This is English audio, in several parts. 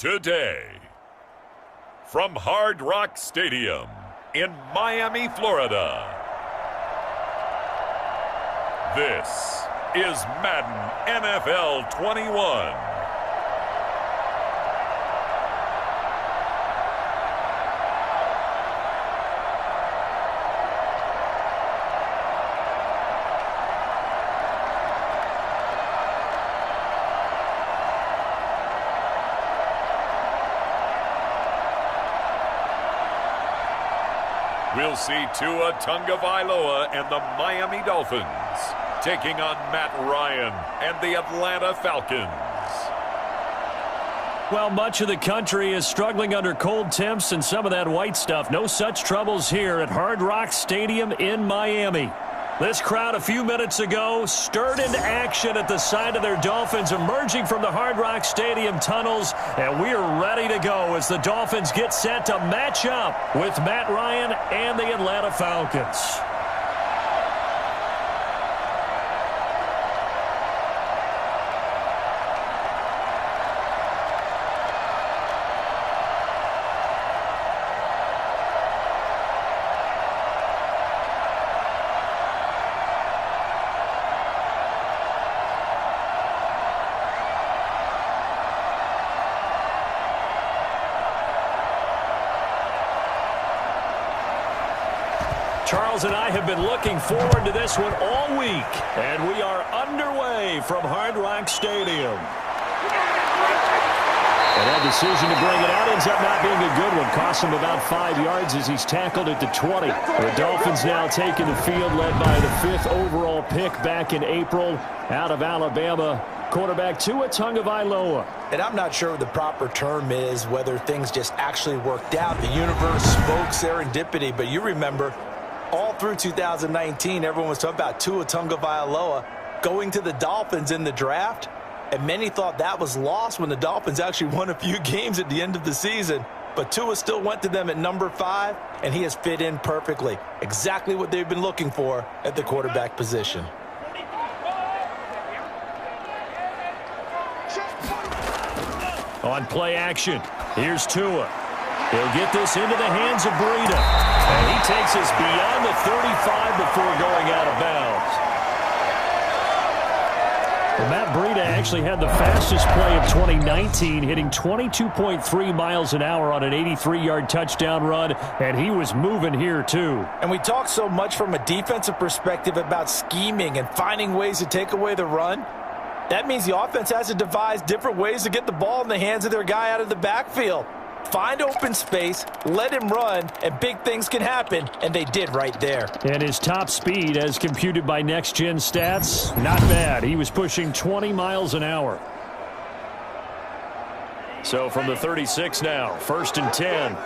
today. From Hard Rock Stadium in Miami, Florida, this is Madden NFL 21. We'll see Tua Tagovailoa and the Miami Dolphins taking on Matt Ryan and the Atlanta Falcons. Well, much of the country is struggling under cold temps and some of that white stuff. No such troubles here at Hard Rock Stadium in Miami. This crowd a few minutes ago stirred into action at the side of their Dolphins emerging from the Hard Rock Stadium tunnels, and we are ready to go as the Dolphins get set to match up with Matt Ryan and the Atlanta Falcons. Charles and I have been looking forward to this one all week, and we are underway from Hard Rock Stadium. And that decision to bring it out ends up not being a good one. Cost him about 5 yards as he's tackled at the 20. The Dolphins now taking the field, led by the 5th overall pick back in April out of Alabama, quarterback Tua Tagovailoa. And I'm not sure what the proper term is, whether things just actually worked out. The universe spoke serendipity, but you remember all through 2019, everyone was talking about Tua Tagovailoa going to the Dolphins in the draft, and many thought that was lost when the Dolphins actually won a few games at the end of the season. But Tua still went to them at number 5, and he has fit in perfectly. Exactly what they've been looking for at the quarterback position. On play action, here's Tua. He'll get this into the hands of Breida. And he takes us beyond the 35 before going out of bounds. Well, Matt Breida actually had the fastest play of 2019, hitting 22.3 miles an hour on an 83-yard touchdown run, and he was moving here too. And we talk so much from a defensive perspective about scheming and finding ways to take away the run. That means the offense has to devise different ways to get the ball in the hands of their guy out of the backfield. Find open space, let him run, and big things can happen, and they did right there. And his top speed, as computed by Next Gen Stats, not bad. He was pushing 20 miles an hour. So from the 36 now, 1st and 10.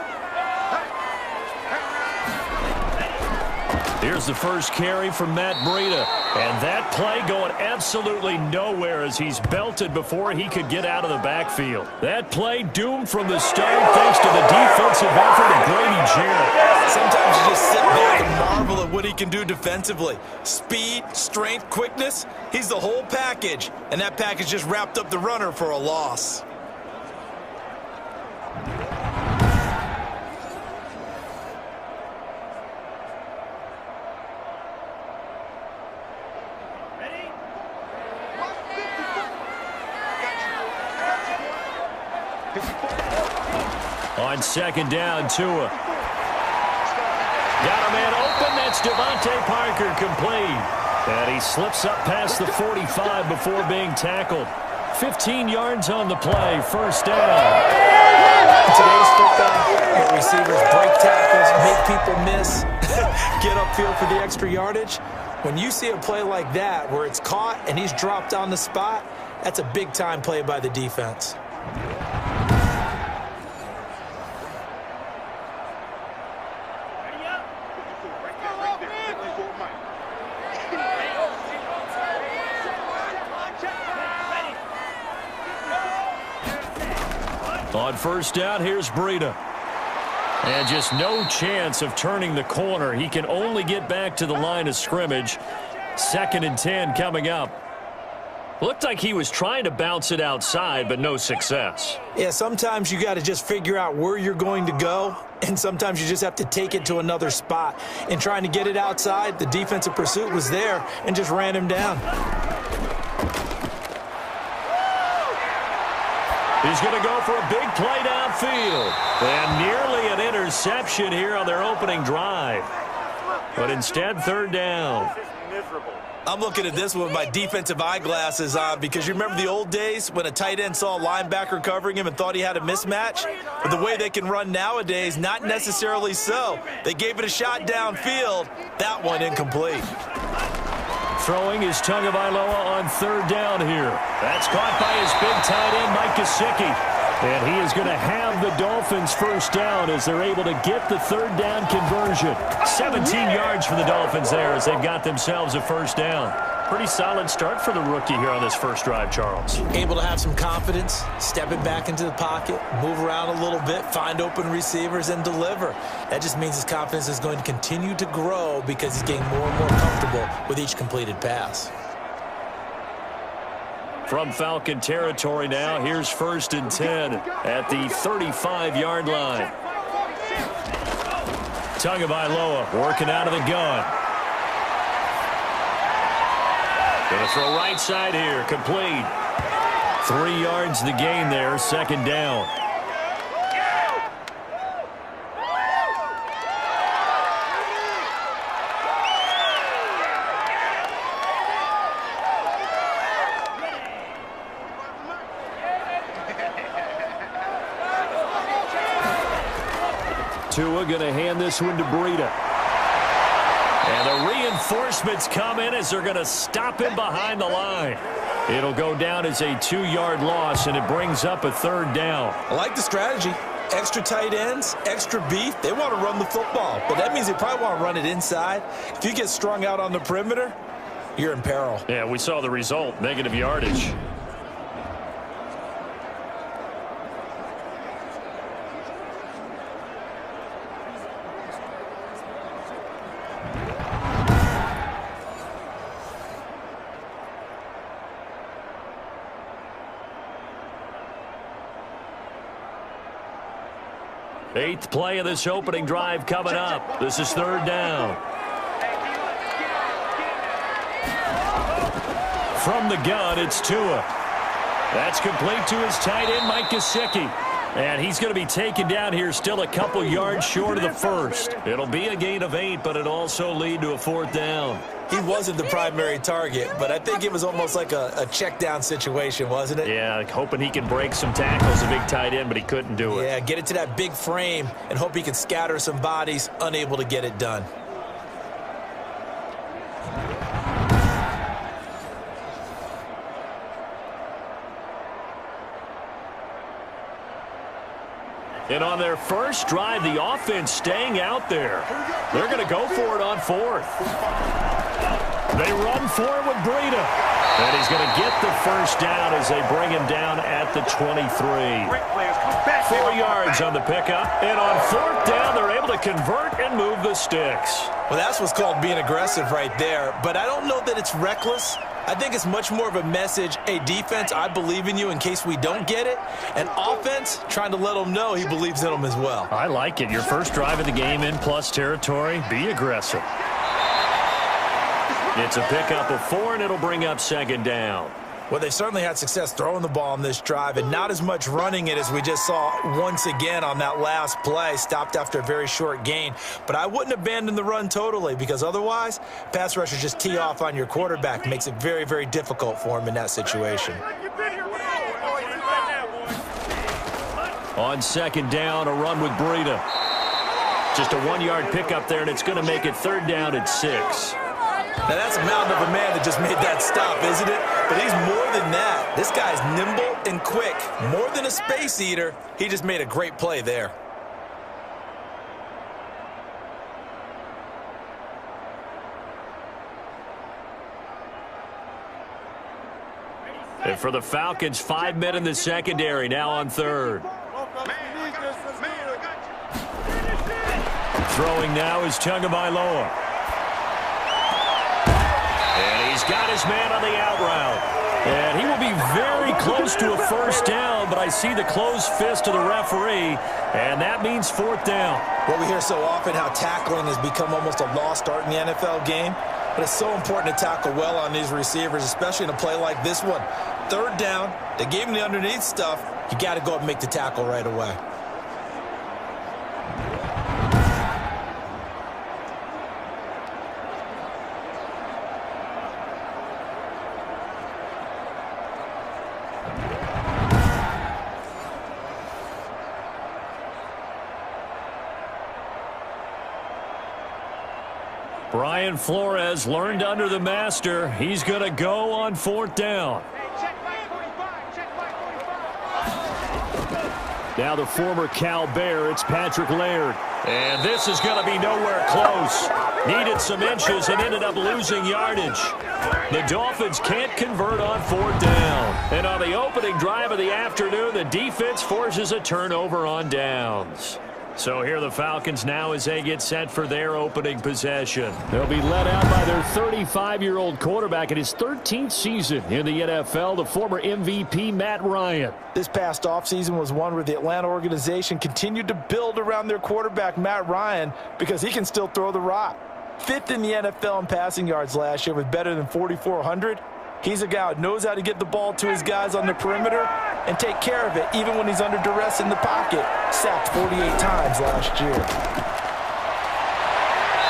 Here's the first carry from Matt Breida. And that play going absolutely nowhere as he's belted before he could get out of the backfield. That play doomed from the start thanks to the defensive effort of Grady Jarrett. Sometimes you just sit back and marvel at what he can do defensively. Speed, strength, quickness, he's the whole package. And that package just wrapped up the runner for a loss. On 2nd down, Tua. Got a man open. That's Devontae Parker complete. And he slips up past the 45 before being tackled. 15 yards on the play. 1st down. In today's football, where receivers break tackles, make people miss, get upfield for the extra yardage. When you see a play like that where it's caught and he's dropped on the spot, that's a big-time play by the defense. On 1st down, here's Breida. And just no chance of turning the corner. He can only get back to the line of scrimmage. 2nd and 10 coming up. Looked like he was trying to bounce it outside, but no success. Yeah, sometimes you got to just figure out where you're going to go, and sometimes you just have to take it to another spot. In trying to get it outside, the defensive pursuit was there and just ran him down. He's going to go for a big play downfield. And nearly an interception here on their opening drive. But instead, third down. I'm looking at this with my defensive eyeglasses on because you remember the old days when a tight end saw a linebacker covering him and thought he had a mismatch? But the way they can run nowadays, not necessarily so. They gave it a shot downfield. That one incomplete. Throwing is Tagovailoa on third down here. That's caught by his big tight end, Mike Gesicki. And he is going to have the Dolphins first down as they're able to get the third down conversion. 17 yards for the Dolphins there as they've got themselves a first down. Pretty solid start for the rookie here on this first drive, Charles. Able to have some confidence, stepping back into the pocket, move around a little bit, find open receivers, and deliver. That just means his confidence is going to continue to grow because he's getting more and more comfortable with each completed pass. From Falcon territory now, here's 1st and 10 at the 35-yard line. Tagovailoa working out of the gun. Going to throw right side here, complete. 3 yards the gain there, second down. Tua going to hand this one to Breida. And the reinforcements come in as they're going to stop him behind the line. It'll go down as a 2-yard loss, and it brings up a third down. I like the strategy. Extra tight ends, extra beef. They want to run the football, but that means they probably want to run it inside. If you get strung out on the perimeter, you're in peril. Yeah, we saw the result, negative yardage. Eighth play of this opening drive coming up. This is third down. From the gun, it's Tua. That's complete to his tight end, Mike Gesicki. And he's going to be taken down here still a couple yards short of the first. It'll be a gain of 8, but it'll also lead to a fourth down. He wasn't the primary target, but I think it was almost like a check down situation, wasn't it? Yeah, hoping he can break some tackles, a big tight end, but he couldn't do it. Yeah, get it to that big frame and hope he can scatter some bodies, unable to get it done. And on their first drive, the offense staying out there. They're going to go for it on fourth. They run for it with Breida. And he's going to get the first down as they bring him down at the 23. 4 yards on the pickup. And on fourth down, they're able to convert and move the sticks. Well, that's what's called being aggressive right there. But I don't know that it's reckless. I think it's much more of a message, hey, defense, I believe in you in case we don't get it. And offense, trying to let them know he believes in them as well. I like it. Your first drive of the game in plus territory, be aggressive. It's a pickup of 4, and it'll bring up second down. Well, they certainly had success throwing the ball on this drive and not as much running it as we just saw once again on that last play. Stopped after a very short gain. But I wouldn't abandon the run totally because otherwise, pass rushers just tee off on your quarterback. Makes it very, very difficult for him in that situation. On second down, a run with Breida. Just a 1-yard pickup there, and it's going to make it third down at 6. Now, that's a mountain of a man that just made that stop, isn't it? But he's more than that. This guy's nimble and quick. More than a space eater, he just made a great play there. And for the Falcons, 5 men in the secondary, now on third. Throwing now is Tagovailoa. And he's got his man on the out route. And he will be very close to a first down, but I see the closed fist of the referee, and that means fourth down. Well, we hear so often how tackling has become almost a lost art in the NFL game, but it's so important to tackle well on these receivers, especially in a play like this one. Third down, they gave him the underneath stuff. You got to go up and make the tackle right away. Brian Flores learned under the master. He's going to go on fourth down. Now the former Cal Bear, it's Patrick Laird. And this is going to be nowhere close. Needed some inches and ended up losing yardage. The Dolphins can't convert on fourth down. And on the opening drive of the afternoon, the defense forces a turnover on downs. So here the Falcons now as they get set for their opening possession. They'll be led out by their 35-year-old quarterback in his 13th season in the NFL, the former MVP Matt Ryan. This past offseason was one where the Atlanta organization continued to build around their quarterback Matt Ryan because he can still throw the rock. Fifth in the NFL in passing yards last year with better than 4,400. He's a guy who knows how to get the ball to his guys on the perimeter and take care of it even when he's under duress in the pocket. Sacked 48 times last year.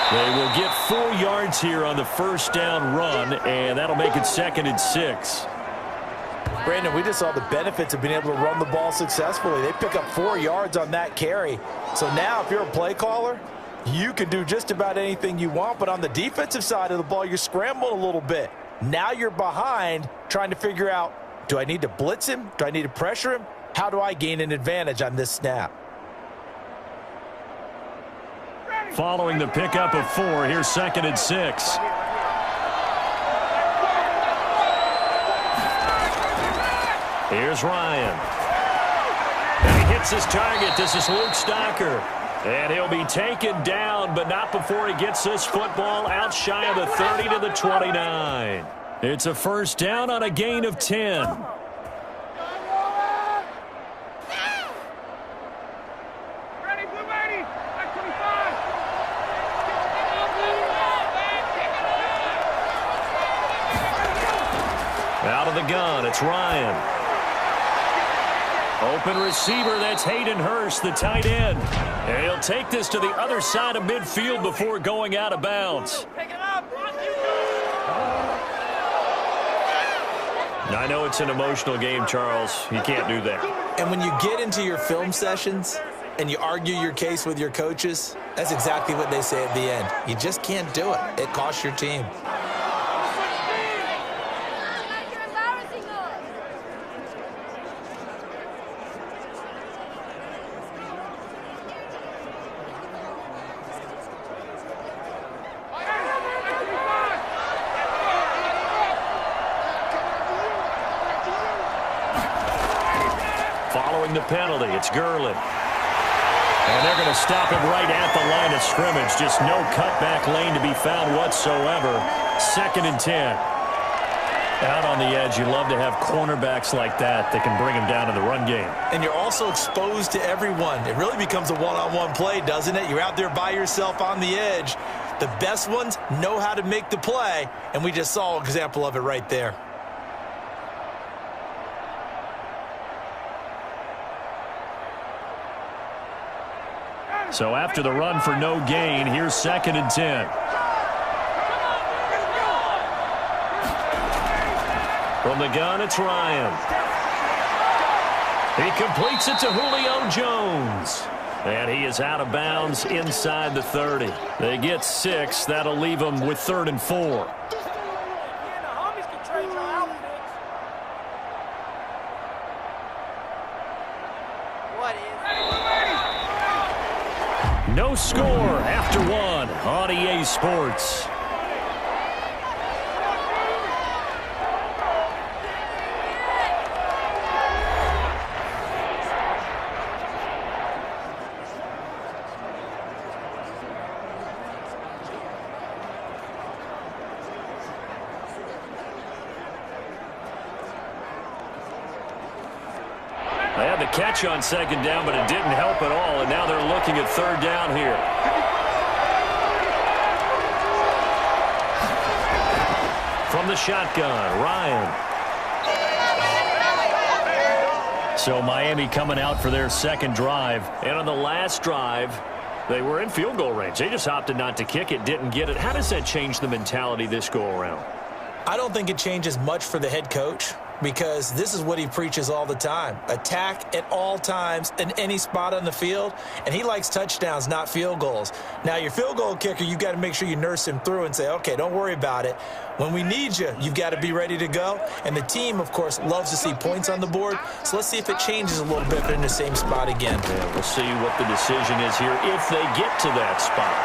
They will get 4 yards here on the first down run, and that'll make it 2nd and 6. Brandon, we just saw the benefits of being able to run the ball successfully. They pick up 4 yards on that carry. So now if you're a play caller, you can do just about anything you want, but on the defensive side of the ball, you're scrambling a little bit. Now you're behind trying to figure out, do I need to blitz him? Do I need to pressure him? How do I gain an advantage on this snap? Following the pickup of 4, here's 2nd and 6. Here's Ryan. And he hits his target. This is Luke Stocker. And he'll be taken down, but not before he gets this football out shy of the 30 to the 29. It's a first down on a gain of 10. Out of the gun, it's Ryan. Open receiver, that's Hayden Hurst, the tight end. And he'll take this to the other side of midfield before going out of bounds. I know it's an emotional game, Charles. You can't do that. And when you get into your film sessions and you argue your case with your coaches, that's exactly what they say at the end. You just can't do it. It costs your team. Following the penalty, it's Gurley. And they're going to stop him right at the line of scrimmage. Just no cutback lane to be found whatsoever. 2nd and 10. Out on the edge, you love to have cornerbacks like that that can bring him down in the run game. And you're also exposed to everyone. It really becomes a one-on-one play, doesn't it? You're out there by yourself on the edge. The best ones know how to make the play, and we just saw an example of it right there. So after the run for no gain, here's 2nd and 10. From the gun, it's Ryan. He completes it to Julio Jones. And he is out of bounds inside the 30. They get 6. That'll leave them with 3rd and 4. No score after 1 on EA Sports. They had the catch on second down, but it didn't help at all, and now they're looking at third down here. From the shotgun, Ryan. So Miami coming out for their second drive. And on the last drive, they were in field goal range. They just opted not to kick it, didn't get it. How does that change the mentality this go-around? I don't think it changes much for the head coach, because this is what he preaches all the time. Attack at all times in any spot on the field, and he likes touchdowns, not field goals. Now, your field goal kicker, you've got to make sure you nurse him through and say, okay, don't worry about it. When we need you, you've got to be ready to go. And the team, of course, loves to see points on the board, so let's see if it changes a little bit in the same spot again. Yeah, we'll see what the decision is here if they get to that spot.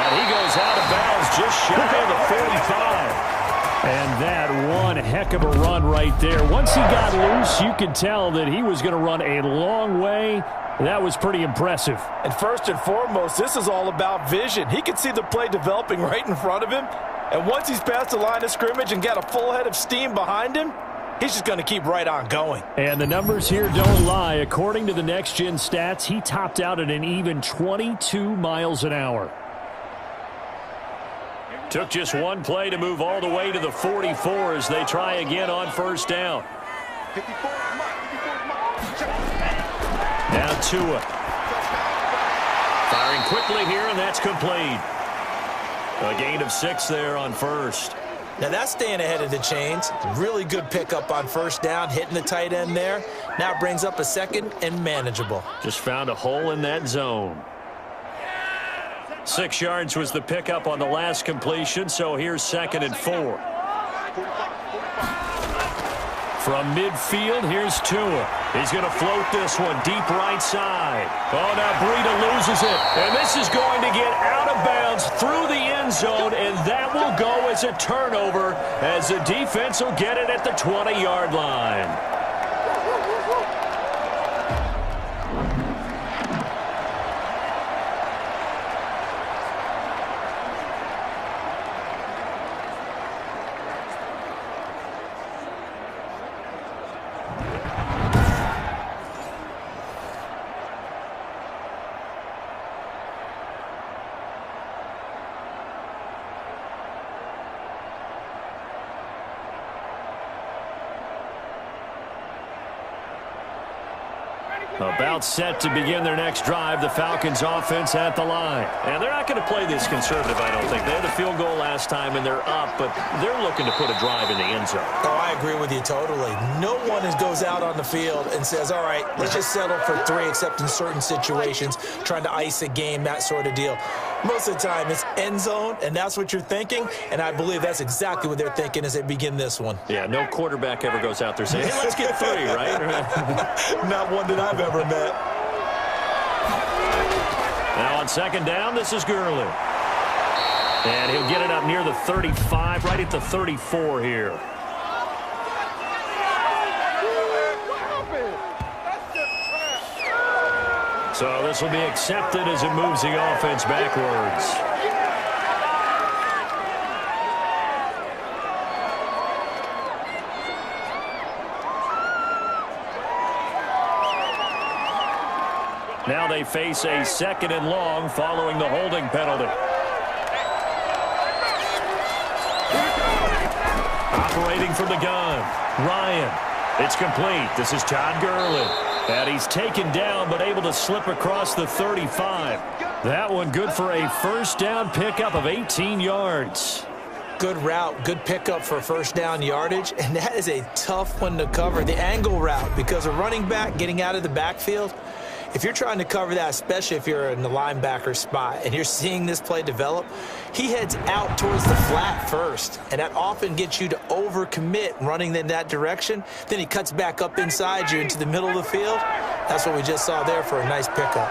And he goes out of bounds just shy of the 45. And that one heck of a run right there. Once he got loose, you could tell that he was going to run a long way. That was pretty impressive. And first and foremost, this is all about vision. He could see the play developing right in front of him. And once he's past the line of scrimmage and got a full head of steam behind him, he's just going to keep right on going. And the numbers here don't lie. According to the Next Gen stats, he topped out at an even 22 miles an hour. Took just one play to move all the way to the 44 as they try again on first down. Now Tua. Firing quickly here, and that's complete. A gain of 6 there on first. Now that's staying ahead of the chains. Really good pickup on first down, hitting the tight end there. Now it brings up a second and manageable. Just found a hole in that zone. 6 yards was the pickup on the last completion, so here's 2nd and 4. From midfield, here's Tua. He's going to float this one deep right side. Oh, now Breida loses it. And this is going to get out of bounds through the end zone, and that will go as a turnover as the defense will get it at the 20-yard line. About set to begin their next drive, the Falcons offense at the line. And they're not going to play this conservative, I don't think. They had a field goal last time, and they're up, but they're looking to put a drive in the end zone. Oh, I agree with you totally. No one goes out on the field and says, all right, let's just settle for 3, except in certain situations, trying to ice a game, that sort of deal. Most of the time, it's end zone, and that's what you're thinking, and I believe that's exactly what they're thinking as they begin this one. Yeah, no quarterback ever goes out there saying, hey, let's get 3, right? Not one that I've ever met. Now on second down, this is Gurley. And he'll get it up near the 35, right at the 34 here. So this will be accepted as it moves the offense backwards. Now they face a 2nd and long following the holding penalty. Operating from the gun, Ryan. It's complete. This is Todd Gurley. And he's taken down but able to slip across the 35. That one good for a first down pickup of 18 yards. Good route, good pickup for first down yardage, and that is a tough one to cover. The angle route, because a running back getting out of the backfield, if you're trying to cover that, especially if you're in the linebacker spot and you're seeing this play develop, he heads out towards the flat first, and that often gets you to overcommit running in that direction. Then he cuts back up inside you into the middle of the field. That's what we just saw there for a nice pickup.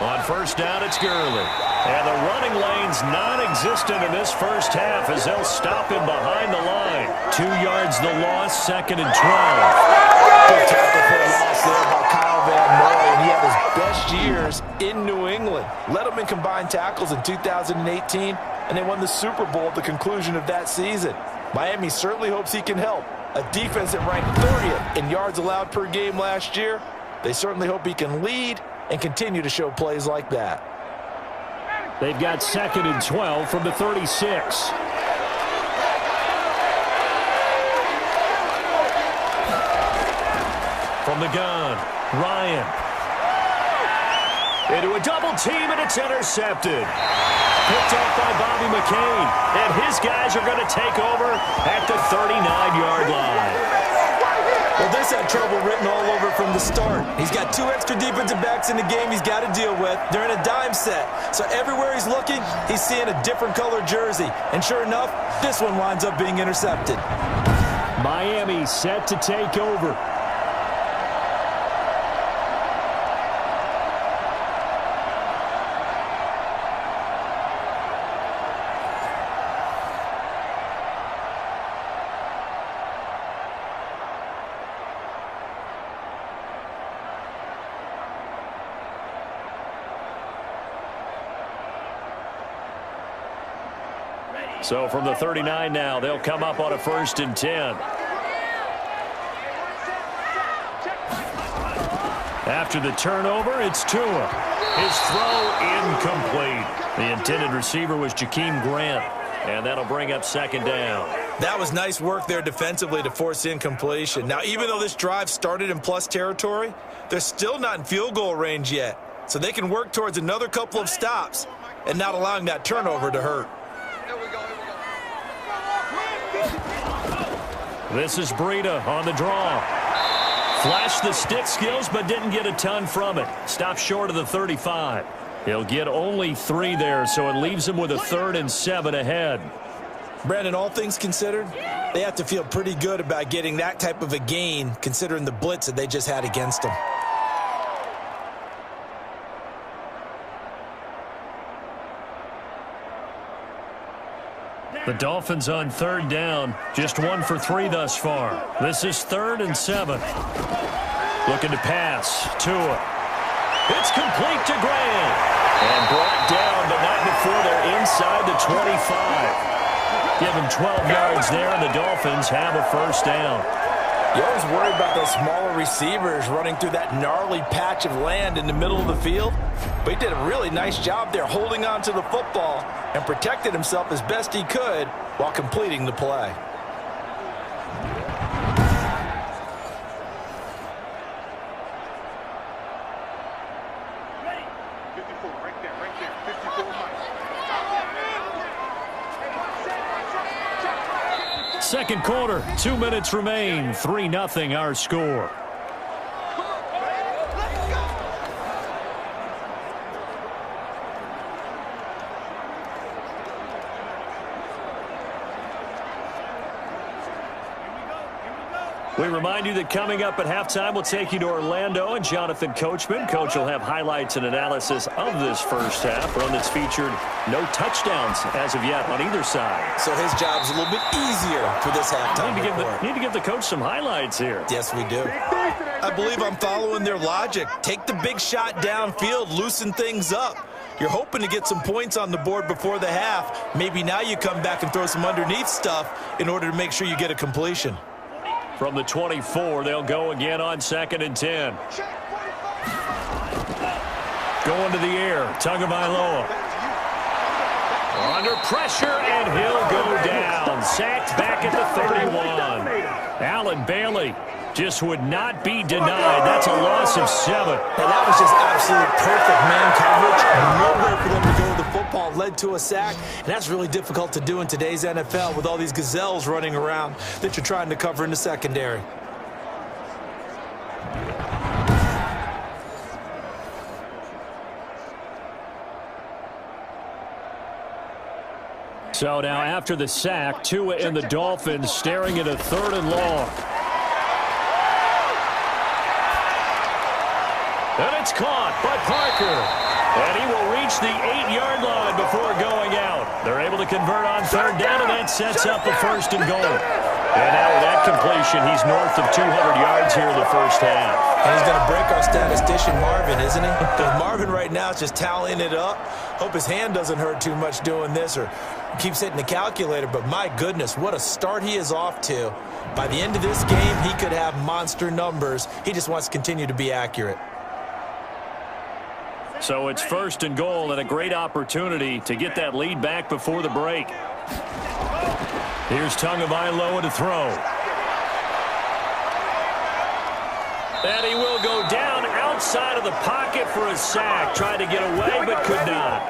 On first down, it's Gurley. And the running lane's non-existent in this first half as they'll stop him behind the line. 2 yards the loss, 2nd and 12. Good tackle for a loss there by Kyle Van Noy, and he had his best years in New England. Led him in combined tackles in 2018. and they won the Super Bowl at the conclusion of that season. Miami certainly hopes he can help. A defense that ranked 30th in yards allowed per game last year. They certainly hope he can lead and continue to show plays like that. They've got 2nd and 12 from the 36. From the gun, Ryan. Into a double team, and it's intercepted. Picked off by Bobby McCain. And his guys are going to take over at the 39-yard line. Well, this had trouble written all over from the start. He's got 2 extra defensive backs in the game he's got to deal with. They're in a dime set. So everywhere he's looking, he's seeing a different color jersey. And sure enough, this one winds up being intercepted. Miami set to take over. So from the 39 now, they'll come up on a 1st and 10. After the turnover, it's Tua. His throw incomplete. The intended receiver was Jakeem Grant, and that'll bring up 2nd down. That was nice work there defensively to force incompletion. Now, even though this drive started in plus territory, they're still not in field goal range yet. So they can work towards another couple of stops and not allowing that turnover to hurt. This is Breida on the draw. Flashed the stick skills, but didn't get a ton from it. Stopped short of the 35. He'll get only 3 there, so it leaves him with a 3rd and 7 ahead. Brandon, all things considered, they have to feel pretty good about getting that type of a gain, considering the blitz that they just had against them. The Dolphins on 3rd down, just 1 for 3 thus far. This is 3rd and 7. Looking to pass. Tua. It's complete to Grant. And brought down, but not before they're inside the 25. Give him 12 yards there, and the Dolphins have a 1st down. You always worry about those smaller receivers running through that gnarly patch of land in the middle of the field. But he did a really nice job there holding on to the football and protected himself as best he could while completing the play. Second quarter, 2 minutes remain. 3-0 our score. We remind you that coming up at halftime, we'll take you to Orlando and Jonathan Coachman. Coach will have highlights and analysis of this first half, one that's featured no touchdowns as of yet on either side. So his job's a little bit easier for this halftime report. Need to give the coach some highlights here. Yes, we do. I believe I'm following their logic. Take the big shot downfield, loosen things up. You're hoping to get some points on the board before the half. Maybe now you come back and throw some underneath stuff in order to make sure you get a completion. From the 24, they'll go again on 2nd and 10. Going to the air, Tagovailoa. Under pressure, and he'll go down. Sacked back at the 31. Allen Bailey just would not be denied. That's a loss of 7. And that was just absolute perfect man coverage. Nowhere for them to go with the football. Led to a sack. And that's really difficult to do in today's NFL with all these gazelles running around that you're trying to cover in the secondary. So now after the sack, Tua and the Dolphins staring at a 3rd and long. And it's caught by Parker. And he will reach the 8-yard line before going out. They're able to convert on 3rd down, and that sets up a 1st and goal. And now with that completion, he's north of 200 yards here in the first half. And he's going to break our statistician Marvin, isn't he? Because Marvin right now is just tallying it up. Hope his hand doesn't hurt too much doing this or keeps hitting the calculator. But my goodness, what a start he is off to. By the end of this game, he could have monster numbers. He just wants to continue to be accurate. So it's 1st and goal and a great opportunity to get that lead back before the break. Here's Tagovailoa to throw. And he will go down outside of the pocket for a sack. Tried to get away, but could not.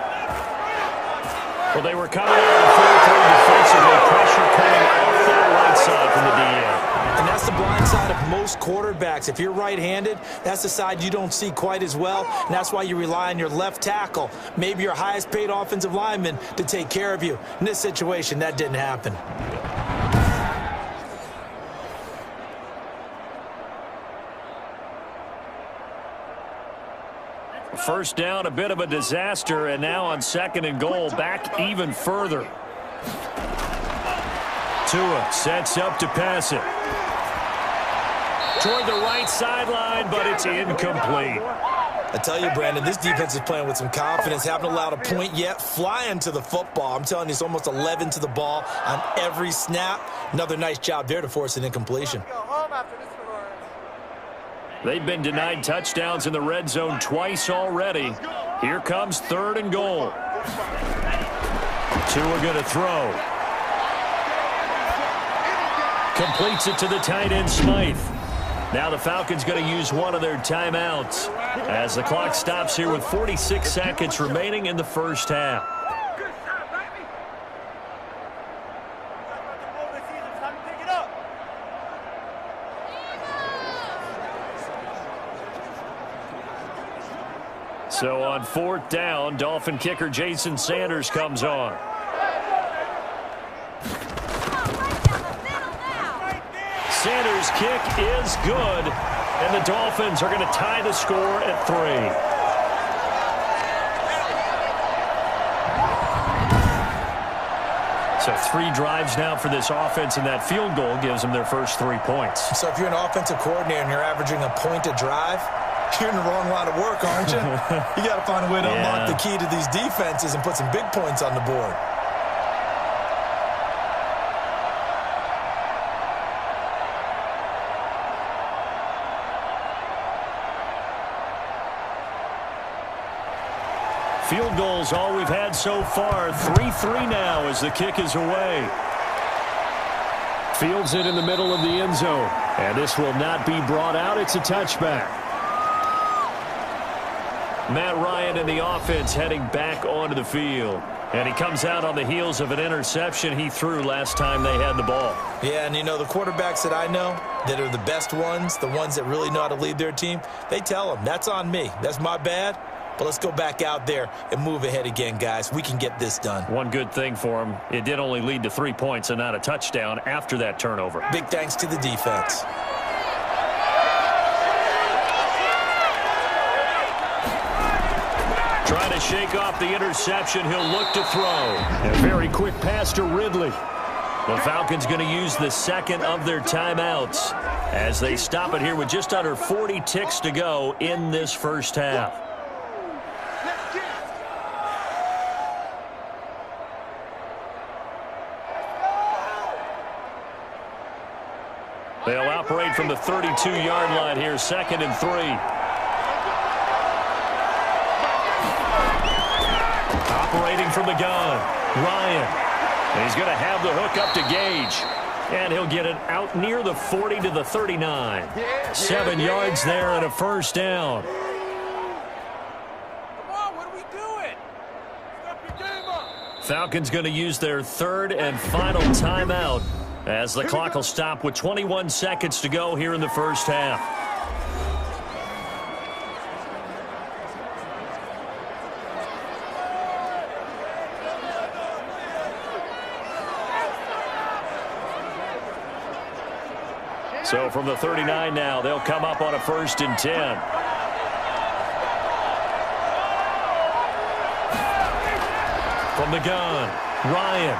Well, they were coming out of 4-3 defensively. Pressure coming off that right side from the DN. And that's the blind side of most quarterbacks. If you're right-handed, that's the side you don't see quite as well, and that's why you rely on your left tackle, maybe your highest-paid offensive lineman, to take care of you. In this situation, that didn't happen. First down, a bit of a disaster, and now on 2nd and goal, back even further. Tua sets up to pass it. Toward the right sideline, but it's incomplete. I tell you, Brandon, this defense is playing with some confidence. Haven't allowed a point yet. Flying to the football. I'm telling you, it's almost 11 to the ball on every snap. Another nice job there to force an incompletion. They've been denied touchdowns in the red zone twice already. Here comes 3rd and goal. Tua going to throw. Completes it to the tight end, Smythe. Now the Falcons going to use one of their timeouts as the clock stops here with 46 seconds remaining in the first half. So on 4th down, Dolphin kicker Jason Sanders comes on. Sanders' kick is good, and the Dolphins are going to tie the score at 3. So 3 drives now for this offense, and that field goal gives them their first 3 points. So if you're an offensive coordinator and you're averaging a point a drive, you're in the wrong line of work, aren't you? You got to find a way to unlock the key to these defenses and put some big points on the board. Field goals all we've had so far. 3-3 now as the kick is away. Fields it in the middle of the end zone. And this will not be brought out. It's a touchback. Matt Ryan and the offense heading back onto the field. And he comes out on the heels of an interception he threw last time they had the ball. Yeah, and you know, the quarterbacks that I know that are the best ones, the ones that really know how to lead their team, they tell them, that's on me. That's my bad. But let's go back out there and move ahead again, guys. We can get this done. One good thing for him, it did only lead to 3 points and not a touchdown after that turnover. Big thanks to the defense. Trying to shake off the interception. He'll look to throw. A very quick pass to Ridley. The Falcons going to use the second of their timeouts as they stop it here with just under 40 ticks to go in this first half. They'll operate from the 32-yard line here, 2nd and 3. Operating from the gun, Ryan. And he's going to have the hook up to Gage. And he'll get it out near the 40 to the 39. 7 yards there and a first down. Come on, what are we doing? Step your game up. Falcons going to use their 3rd and final timeout as the clock will stop with 21 seconds to go here in the first half. So from the 39 now, they'll come up on a 1st and 10. From the gun, Ryan.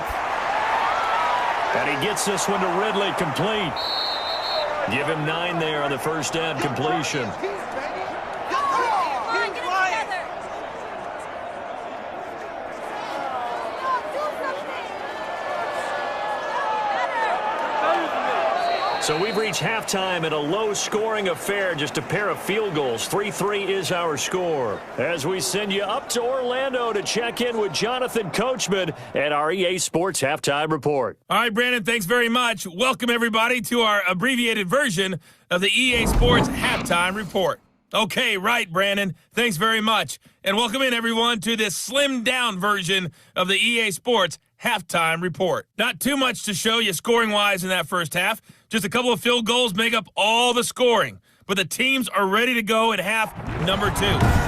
And he gets this one to Ridley, complete. Give him 9 there on the first down completion. So we've reached halftime in a low-scoring affair, just a pair of field goals. 3-3 is our score. As we send you up to Orlando to check in with Jonathan Coachman at our EA Sports Halftime Report. All right, Brandon, thanks very much. Welcome, everybody, to our abbreviated version of the EA Sports Halftime Report. Okay, right, Brandon. Thanks very much. And welcome in, everyone, to this slimmed-down version of the EA Sports Halftime Report. Not too much to show you scoring-wise in that first half. Just a couple of field goals make up all the scoring. But the teams are ready to go at half number 2.